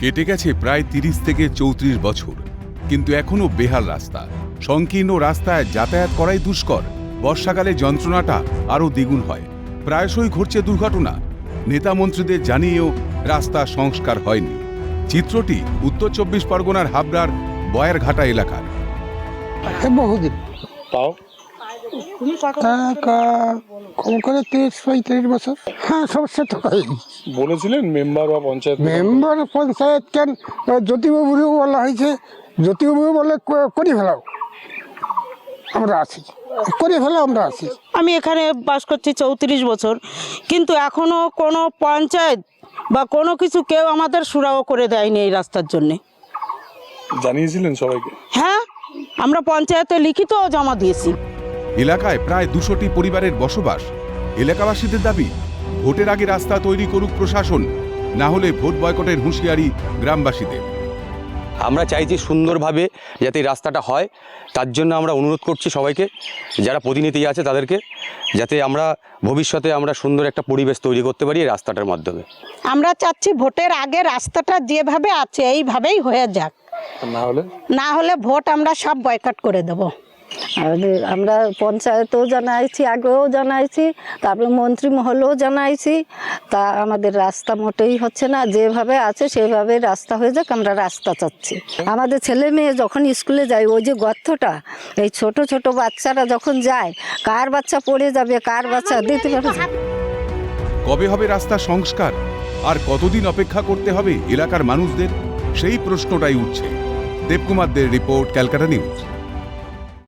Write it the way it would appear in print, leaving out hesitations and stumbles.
কেটে গেছে প্রায় ৩০ থেকে ৩৪ বছর, কিন্তু এখনো বেহাল রাস্তা। সংকীর্ণ রাস্তায় যাতায়াত করাই দুষ্কর। বর্ষাকালে যন্ত্রণাটা আরও দ্বিগুণ হয়। প্রায়শই ঘটছে দুর্ঘটনা। নেতা মন্ত্রীদের জানিয়েও রাস্তা সংস্কার হয়নি। চিত্রটি উত্তর ২৪ পরগনার হাবড়ার বয়ারঘাটা এলাকার। বহুদিন তাও কম করে ৩০-৩৫ বছর। হ্যাঁ, সমস্যা তো হয়নি। বলেছিলেন মেম্বার বা পঞ্চায়েত মেম্বার পঞ্চায়েত কেন, জ্যোতিবাবুরও বলা হয়েছে, জ্যোতিবাবু বলে করে ফেলাও, আমরা আছি, করে ফেলাও, আমরা আছি। আমি এখানে বাস করছি ৩৪ বছর, কিন্তু এখনো কোনো পঞ্চায়েত বা কোনো কিছু কেউ আমাদের সুরাহা করে দেয়নি এই রাস্তার জন্যে। জানিয়েছিলেন সবাইকে? হ্যাঁ, আমরা পঞ্চায়েতে লিখিতও জমা দিয়েছি। এলাকায় প্রায় ২০০টি পরিবারের বসবাস। এলাকাবাসীদের দাবি, ভোটের আগে রাস্তা তৈরি করুক প্রশাসন, না হলে ভোট বয়কটের হুঁশিয়ারি গ্রামবাসীদের। আমরা চাইছি সুন্দরভাবে যাতে এই রাস্তাটা হয়, তার জন্য আমরা অনুরোধ করছি সবাইকে, যারা প্রতিনিধি আছে তাদেরকে, যাতে আমরা ভবিষ্যতে আমরা সুন্দর একটা পরিবেশ তৈরি করতে পারি এই রাস্তাটার মাধ্যমে। আমরা চাচ্ছি ভোটের আগে রাস্তাটা যেভাবে আছে এইভাবেই হয়ে যাক, না হলে ভোট আমরা সব বয়কট করে দেবো। আমরা পঞ্চায়েতেও জানাইছি, আগেও জানাইছি, তারপরে মন্ত্রী মহলেও জানাইছি, তা আমাদের রাস্তা মোটেই হচ্ছে না। যেভাবে আছে সেভাবে রাস্তা হয়ে যাক, আমরা রাস্তা চাচ্ছি। আমাদের ছেলে মেয়ে যখন স্কুলে যায়, ওই যে গর্তটা, এই ছোট ছোট বাচ্চারা যখন যায়, কার বাচ্চা পড়ে যাবে, কার বাচ্চা দিতে পারবে। কবে হবে রাস্তা সংস্কার, আর কতদিন অপেক্ষা করতে হবে এলাকার মানুষদের, সেই প্রশ্নটাই উঠছে। দেবকুমার দের রিপোর্ট, ক্যালকাটা নিউজ।